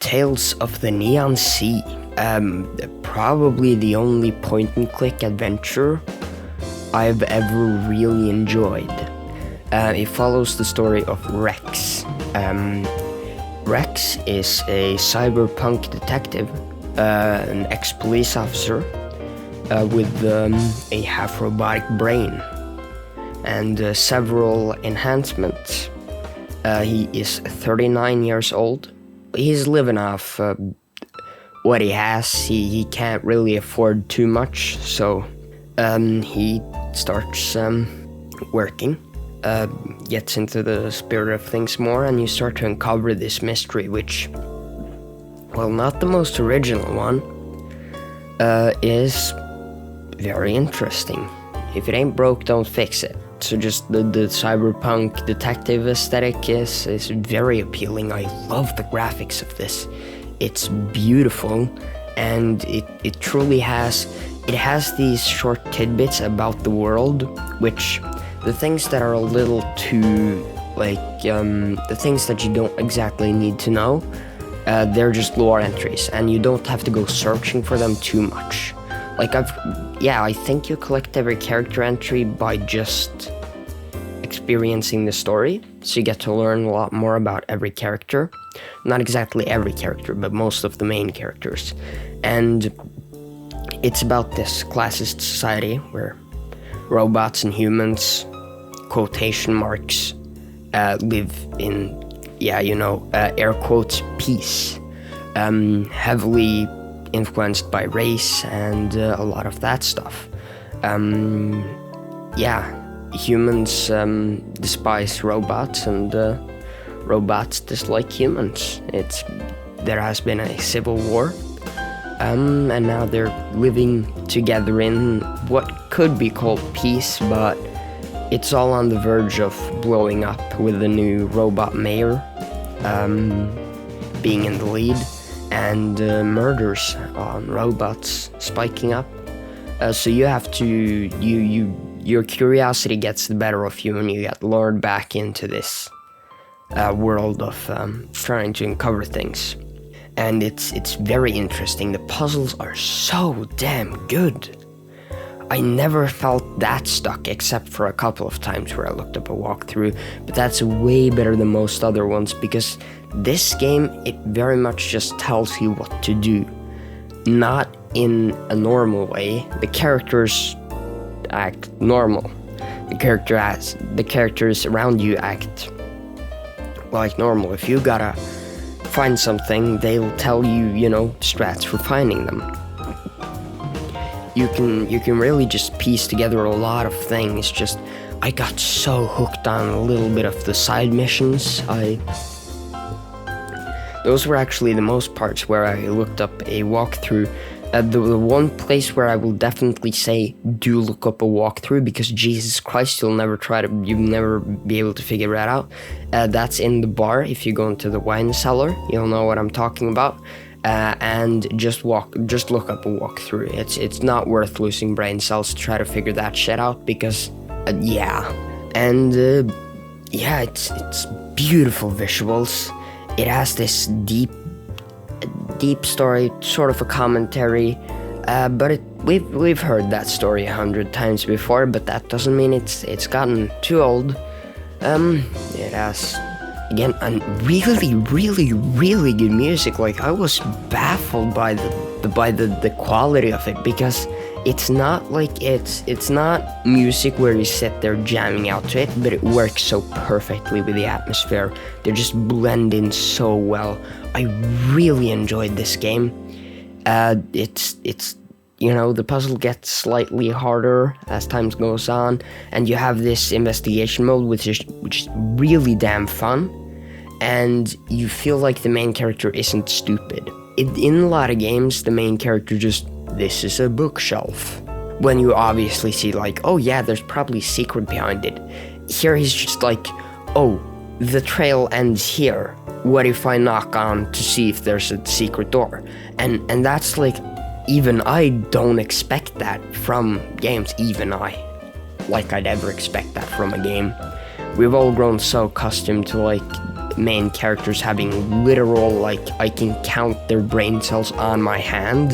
Tales of the Neon Sea. Probably the only point-and-click adventure I've ever really enjoyed. It follows the story of Rex. Rex is a cyberpunk detective, an ex-police officer with a half-robotic brain and several enhancements. He is 39 years old. He's living off what he has. He can't really afford too much, so he starts working, gets into the spirit of things more, and you start to uncover this mystery, which, well, not the most original one, is very interesting. If it ain't broke, don't fix it. So just the cyberpunk detective aesthetic is very appealing. I love the graphics of this. It's beautiful, and it truly has these short tidbits about the world, which the things that are a little too the things that you don't exactly need to know, they're just lore entries, and you don't have to go searching for them too much. I think you collect every character entry by just experiencing the story, so you get to learn a lot more about every character. Not exactly every character, but most of the main characters. And it's about this classist society where robots and humans, quotation marks, live in, air quotes, peace. Heavily influenced by race and a lot of that stuff. Humans despise robots, and robots dislike humans. There has been a civil war, and now they're living together in what could be called peace, but it's all on the verge of blowing up with the new robot mayor being in the lead, and murders on robots spiking up. So you have to, your curiosity gets the better of you, and you get lured back into this world of trying to uncover things. And it's very interesting. The puzzles are so damn good. I never felt that stuck, except for a couple of times where I looked up a walkthrough, but that's way better than most other ones, because this game, it very much just tells you what to do, not in a normal way. The characters act normal. The characters around you act like normal. If you gotta find something, they'll tell you, strats for finding them. You can really just piece together a lot of things. Just, I got so hooked on a little bit of the side missions. Those were actually the most parts where I looked up a walkthrough. The one place where I will definitely say do look up a walkthrough, because Jesus Christ, you'll never be able to figure that out. That's in the bar. If you go into the wine cellar, you'll know what I'm talking about. And just look up a walkthrough. It's not worth losing brain cells to try to figure that shit out, because it's beautiful visuals. It has this deep story, sort of a commentary, but we've heard that story 100 times before, but that doesn't mean it's gotten too old. It has, again, a really, really, really good music. I was baffled by the quality of it, because it's not it's not music where you sit there jamming out to it, but it works so perfectly with the atmosphere. They just blend in so well. I really enjoyed this game. It's the puzzle gets slightly harder as time goes on, and you have this investigation mode, which is really damn fun, and you feel like the main character isn't stupid. In a lot of games, the main character just, this is a bookshelf, when you obviously see oh yeah, there's probably secret behind it. Here he's just oh, the trail ends here. What if I knock on to see if there's a secret door? And that's even I don't expect that from games. Even I'd ever expect that from a game. We've all grown so accustomed to main characters having literal, like, I can count their brain cells on my hand,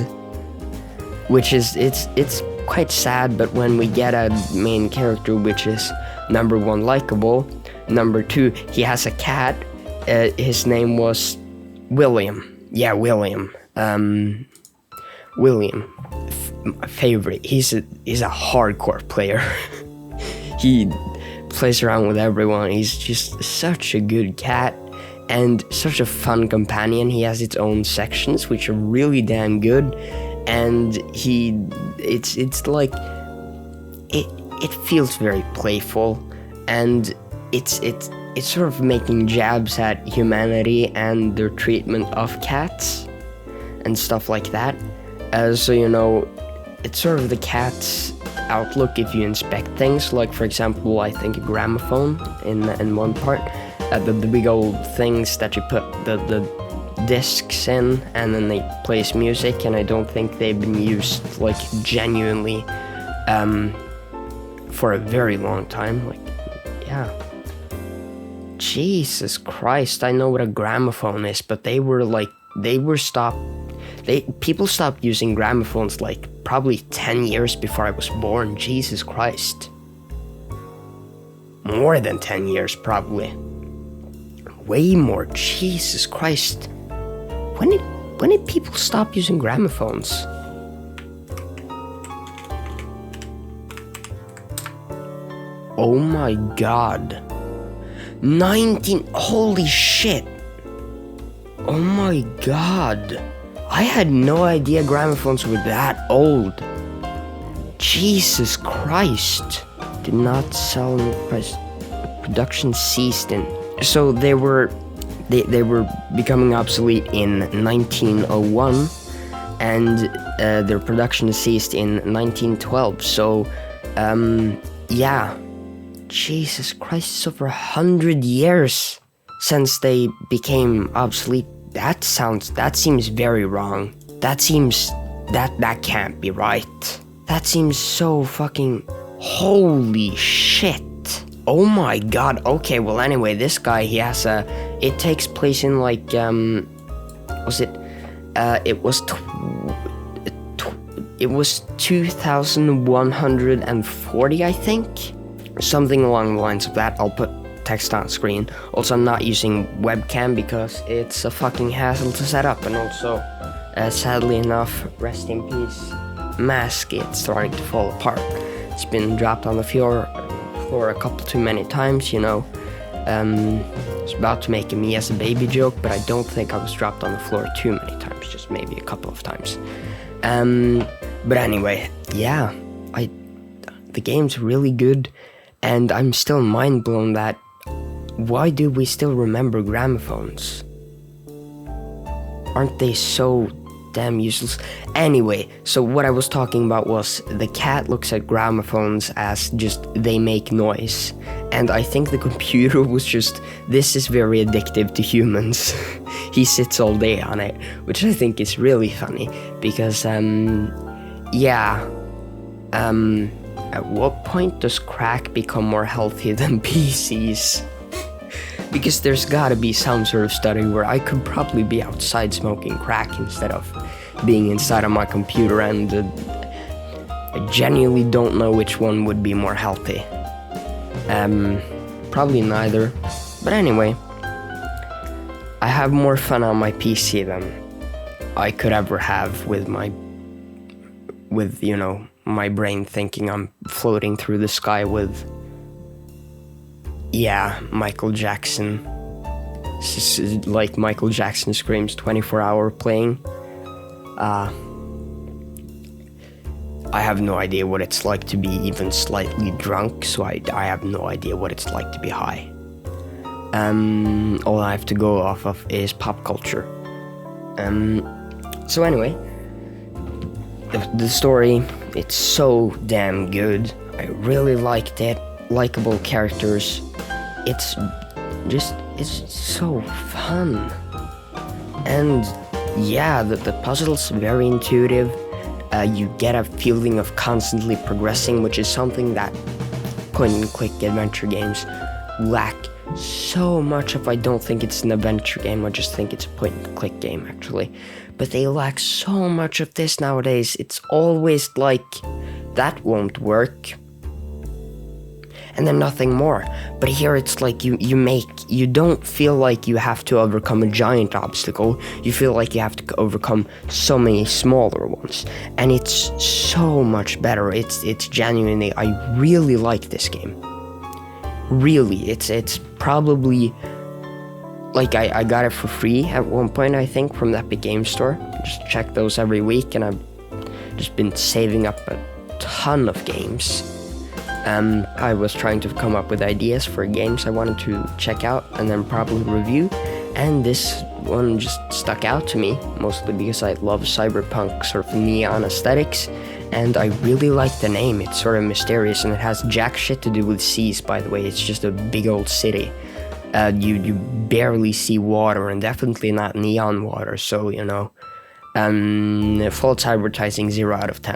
which is, it's quite sad. But when we get a main character which is number one, likable, number two, he has a cat, his name was William. Yeah, William. William, my favorite. He's a hardcore player. He plays around with everyone. He's just such a good cat and such a fun companion. He has its own sections which are really damn good, and it's like it feels very playful, and it's sort of making jabs at humanity and their treatment of cats and stuff like that. So, you know, it's sort of the cat's outlook if you inspect things. Like, for example, I think a gramophone in one part, the big old things that you put the discs in, and then they plays music, and I don't think they've been used, like, genuinely for a very long time. Like, yeah. Jesus Christ, I know what a gramophone is, but people stopped using gramophones like probably 10 years before I was born. Jesus Christ. More than 10 years, probably. Way more. Jesus Christ. When did people stop using gramophones? Oh my god. Holy shit. Oh my god. I had no idea gramophones were that old. Jesus Christ. Did not sell in the price. Production ceased in. So they were becoming obsolete in 1901, and their production ceased in 1912. So, yeah. Jesus Christ, it's over 100 years since they became obsolete. That seems very wrong. That can't be right. That seems so fucking, holy shit. Oh my god. Okay, well anyway, this guy, he has it takes place in like, it was 2140, I think? Something along the lines of that. I'll put text on screen. Also, I'm not using webcam because it's a fucking hassle to set up, and also, sadly enough, rest in peace, mask, it's starting to fall apart. It's been dropped on the floor a couple too many times, you know. I was about to make a me as a baby joke, but I don't think I was dropped on the floor too many times, just maybe a couple of times. But anyway, yeah, the game's really good, and I'm still mind blown that why do we still remember gramophones? Aren't they so damn useless? Anyway, so what I was talking about was the cat looks at gramophones as just they make noise, and I think the computer was just, this is very addictive to humans. He sits all day on it, which I think is really funny because at what point does crack become more healthy than PCs? Because there's gotta be some sort of study where I could probably be outside smoking crack instead of being inside of my computer, and I genuinely don't know which one would be more healthy. Probably neither. But anyway, I have more fun on my PC than I could ever have with you know, my brain thinking I'm floating through the sky with, yeah, Michael Jackson. This is like Michael Jackson screams 24-hour playing. I have no idea what it's like to be even slightly drunk, so I have no idea what it's like to be high. All I have to go off of is pop culture. So anyway, the story, it's so damn good. I really liked it. Likeable characters. It's so fun. And yeah, the puzzle's very intuitive. You get a feeling of constantly progressing, which is something that point-and-click adventure games lack so much of. I don't think it's an adventure game, I just think it's a point-and-click game, actually. But they lack so much of this nowadays. It's always like, that won't work, and then nothing more. But here it's like you don't feel like you have to overcome a giant obstacle. You feel like you have to overcome so many smaller ones, and it's so much better. It's genuinely, I really like this game. Really, it's probably, like, I got it for free at one point, I think, from the Epic Game Store. Just check those every week, and I've just been saving up a ton of games. I was trying to come up with ideas for games I wanted to check out and then probably review, and this one just stuck out to me, mostly because I love cyberpunk sort of neon aesthetics, and I really like the name. It's sort of mysterious, and it has jack shit to do with seas, by the way. It's just a big old city. You barely see water, and definitely not neon water, so, false advertising, 0 out of 10.